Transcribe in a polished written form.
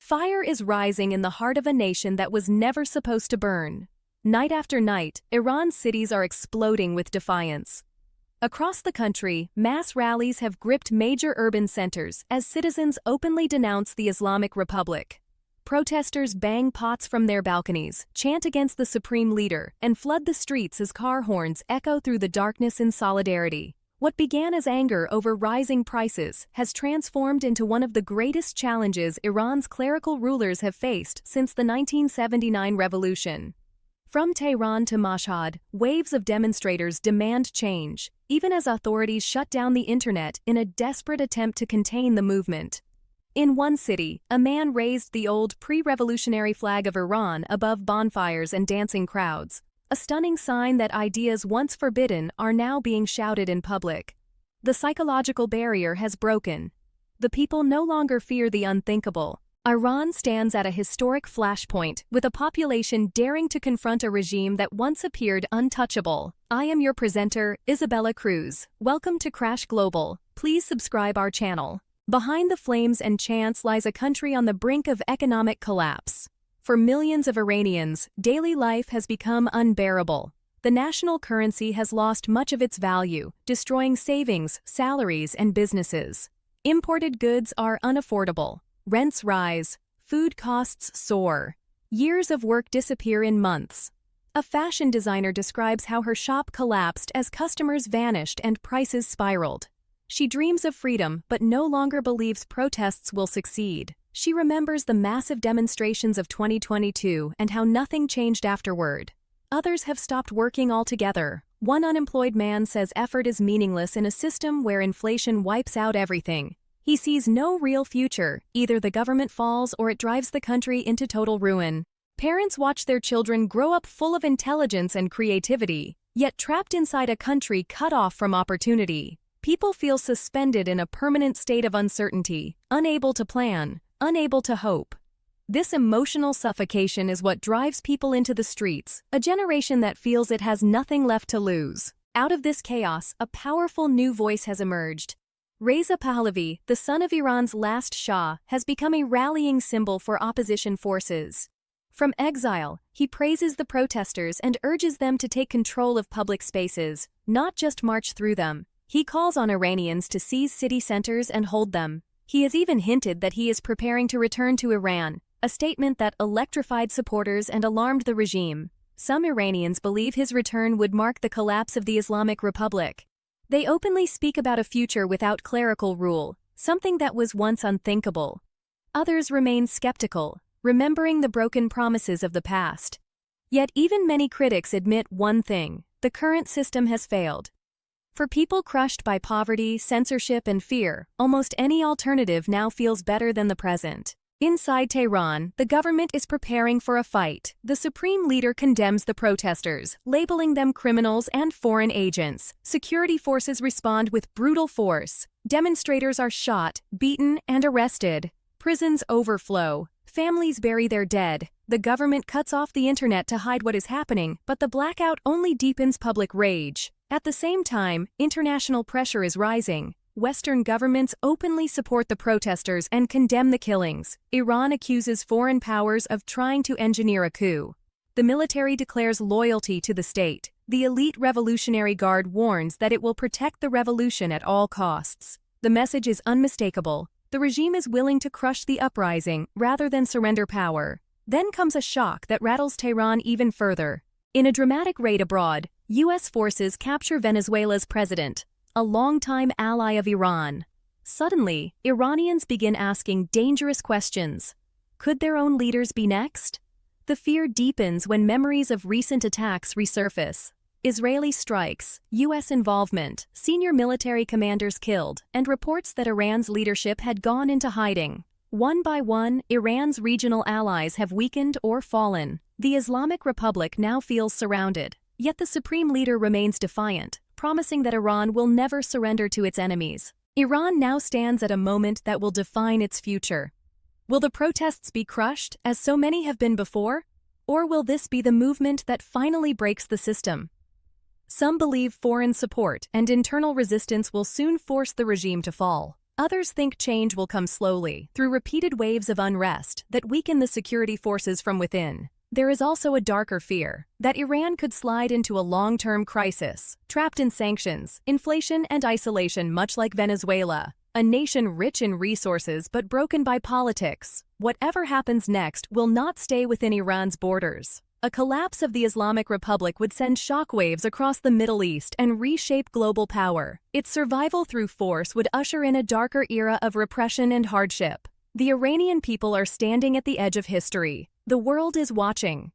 Fire is rising in the heart of a nation that was never supposed to burn. Night after night, Iran's cities are exploding with defiance. Across the country, mass rallies have gripped major urban centers as citizens openly denounce the Islamic Republic. Protesters bang pots from their balconies, chant against the supreme leader, and flood the streets as car horns echo through the darkness in solidarity. What began as anger over rising prices has transformed into one of the greatest challenges Iran's clerical rulers have faced since the 1979 revolution. From Tehran to Mashhad, waves of demonstrators demand change, even as authorities shut down the internet in a desperate attempt to contain the movement. In one city, a man raised the old pre-revolutionary flag of Iran above bonfires and dancing crowds, a stunning sign that ideas once forbidden are now being shouted in public. The psychological barrier has broken. The people no longer fear the unthinkable. Iran stands at a historic flashpoint, with a population daring to confront a regime that once appeared untouchable. I am your presenter, Isabella Cruz. Welcome to Crash Global. Please subscribe our channel. Behind the flames and chants lies a country on the brink of economic collapse. For millions of Iranians, daily life has become unbearable. The national currency has lost much of its value, destroying savings, salaries, and businesses. Imported goods are unaffordable. Rents rise. Food costs soar. Years of work disappear in months. A fashion designer describes how her shop collapsed as customers vanished and prices spiraled. She dreams of freedom but no longer believes protests will succeed. She remembers the massive demonstrations of 2022 and how nothing changed afterward. Others have stopped working altogether. One unemployed man says effort is meaningless in a system where inflation wipes out everything. He sees no real future. Either the government falls or it drives the country into total ruin. Parents watch their children grow up full of intelligence and creativity, yet trapped inside a country cut off from opportunity. People feel suspended in a permanent state of uncertainty, unable to plan, unable to hope. This emotional suffocation is what drives people into the streets, a generation that feels it has nothing left to lose. Out of this chaos, a powerful new voice has emerged. Reza Pahlavi, the son of Iran's last Shah, has become a rallying symbol for opposition forces. From exile, he praises the protesters and urges them to take control of public spaces, not just march through them. He calls on Iranians to seize city centers and hold them. He has even hinted that he is preparing to return to Iran, a statement that electrified supporters and alarmed the regime. Some Iranians believe his return would mark the collapse of the Islamic Republic. They openly speak about a future without clerical rule, something that was once unthinkable. Others remain skeptical, remembering the broken promises of the past. Yet even many critics admit one thing: the current system has failed. For people crushed by poverty, censorship, and fear, almost any alternative now feels better than the present. Inside Tehran, the government is preparing for a fight. The supreme leader condemns the protesters, labeling them criminals and foreign agents. Security forces respond with brutal force. Demonstrators are shot, beaten, and arrested. Prisons overflow. Families bury their dead. The government cuts off the internet to hide what is happening, but the blackout only deepens public rage. At the same time, international pressure is rising. Western governments openly support the protesters and condemn the killings. Iran accuses foreign powers of trying to engineer a coup. The military declares loyalty to the state. The elite Revolutionary Guard warns that it will protect the revolution at all costs. The message is unmistakable. The regime is willing to crush the uprising rather than surrender power. Then comes a shock that rattles Tehran even further. In a dramatic raid abroad, U.S. forces capture Venezuela's president, a longtime ally of Iran. Suddenly, Iranians begin asking dangerous questions. Could their own leaders be next? The fear deepens when memories of recent attacks resurface. Israeli strikes, U.S. involvement, senior military commanders killed, and reports that Iran's leadership had gone into hiding. One by one, Iran's regional allies have weakened or fallen. The Islamic Republic now feels surrounded. Yet the supreme leader remains defiant, promising that Iran will never surrender to its enemies. Iran now stands at a moment that will define its future. Will the protests be crushed, as so many have been before? Or will this be the movement that finally breaks the system? Some believe foreign support and internal resistance will soon force the regime to fall. Others think change will come slowly, through repeated waves of unrest that weaken the security forces from within. There is also a darker fear that Iran could slide into a long-term crisis, trapped in sanctions, inflation, and isolation, much like Venezuela, a nation rich in resources but broken by politics. Whatever happens next will not stay within Iran's borders. A collapse of the Islamic Republic would send shockwaves across the Middle East and reshape global power. Its survival through force would usher in a darker era of repression and hardship. The Iranian people are standing at the edge of history. The world is watching.